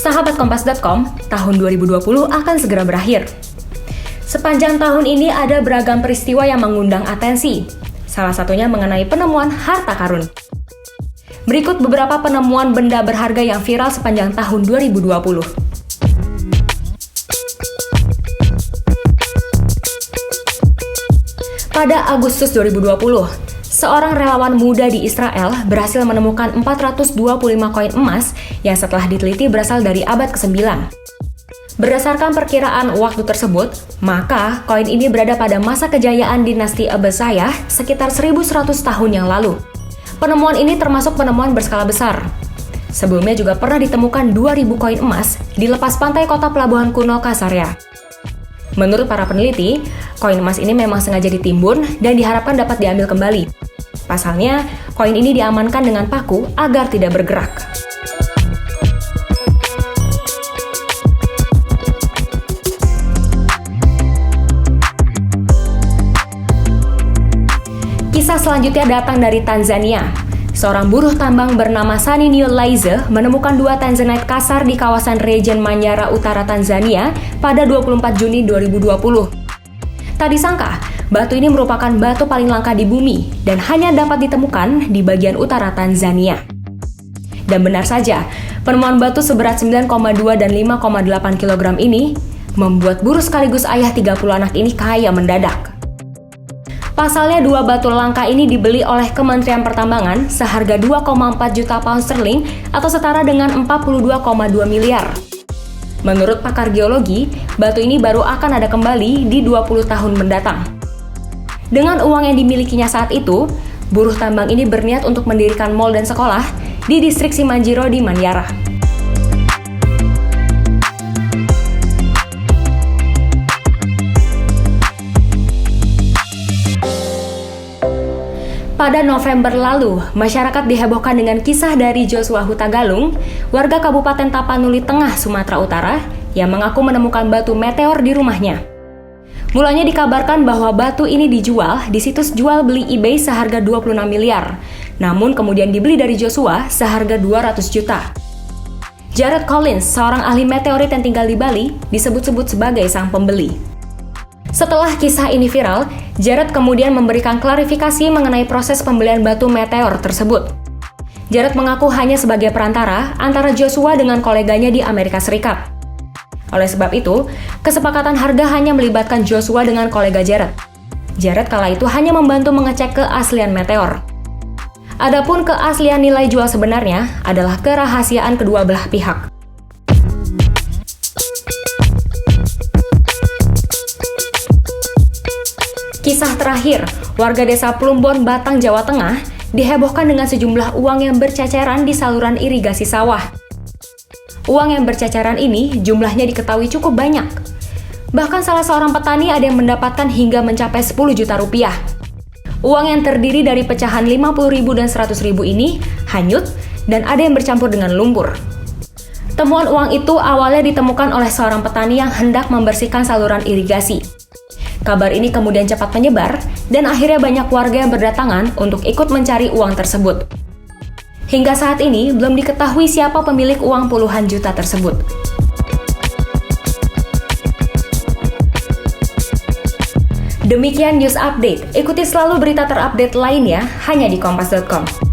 Sahabat Kompas.com, tahun 2020 akan segera berakhir. Sepanjang tahun ini ada beragam peristiwa yang mengundang atensi. Salah satunya mengenai penemuan harta karun. Berikut beberapa penemuan benda berharga yang viral sepanjang tahun 2020. Pada Agustus 2020, seorang relawan muda di Israel berhasil menemukan 425 koin emas yang setelah diteliti berasal dari abad ke-9. Berdasarkan perkiraan waktu tersebut, maka koin ini berada pada masa kejayaan dinasti Abbasiyah sekitar 1100 tahun yang lalu. Penemuan ini termasuk penemuan berskala besar. Sebelumnya juga pernah ditemukan 2000 koin emas di lepas pantai kota pelabuhan kuno Kasaria. Menurut para peneliti, koin emas ini memang sengaja ditimbun dan diharapkan dapat diambil kembali. Pasalnya, koin ini diamankan dengan paku agar tidak bergerak. Kisah selanjutnya datang dari Tanzania. Seorang buruh tambang bernama Saninio Laize menemukan 2 tanzanite kasar di kawasan Regen Manyara Utara Tanzania pada 24 Juni 2020. Tak disangka, batu ini merupakan batu paling langka di bumi dan hanya dapat ditemukan di bagian utara Tanzania. Dan benar saja, penemuan batu seberat 9,2 dan 5,8 kg ini membuat buruh sekaligus ayah 30 anak ini kaya mendadak. Pasalnya 2 batu langka ini dibeli oleh Kementerian Pertambangan seharga 2,4 juta pound sterling atau setara dengan 42,2 miliar. Menurut pakar geologi, batu ini baru akan ada kembali di 20 tahun mendatang. Dengan uang yang dimilikinya saat itu, buruh tambang ini berniat untuk mendirikan mal dan sekolah di distrik Simanjiro di Manyara. Pada November lalu, masyarakat dihebohkan dengan kisah dari Joshua Huta Galung, warga Kabupaten Tapanuli Tengah, Sumatera Utara, yang mengaku menemukan batu meteor di rumahnya. Mulanya dikabarkan bahwa batu ini dijual di situs jual beli eBay seharga 26 miliar, namun kemudian dibeli dari Joshua seharga 200 juta. Jared Collins, seorang ahli meteorit yang tinggal di Bali, disebut-sebut sebagai sang pembeli. Setelah kisah ini viral, Jared kemudian memberikan klarifikasi mengenai proses pembelian batu meteor tersebut. Jared mengaku hanya sebagai perantara antara Joshua dengan koleganya di Amerika Serikat. Oleh sebab itu, kesepakatan harga hanya melibatkan Joshua dengan kolega Jared. Jared kala itu hanya membantu mengecek keaslian meteor. Adapun keaslian nilai jual sebenarnya adalah kerahasiaan kedua belah pihak. Kisah terakhir, warga desa Plumbon, Batang, Jawa Tengah dihebohkan dengan sejumlah uang yang berceceran di saluran irigasi sawah. Uang yang berceceran ini jumlahnya diketahui cukup banyak. Bahkan salah seorang petani ada yang mendapatkan hingga mencapai 10 juta rupiah. Uang yang terdiri dari pecahan 50.000 dan 100.000 ini hanyut dan ada yang bercampur dengan lumpur. Temuan uang itu awalnya ditemukan oleh seorang petani yang hendak membersihkan saluran irigasi. Kabar ini kemudian cepat menyebar, dan akhirnya banyak warga yang berdatangan untuk ikut mencari uang tersebut. Hingga saat ini, belum diketahui siapa pemilik uang puluhan juta tersebut. Demikian news update. Ikuti selalu berita terupdate lainnya hanya di Kompas.com.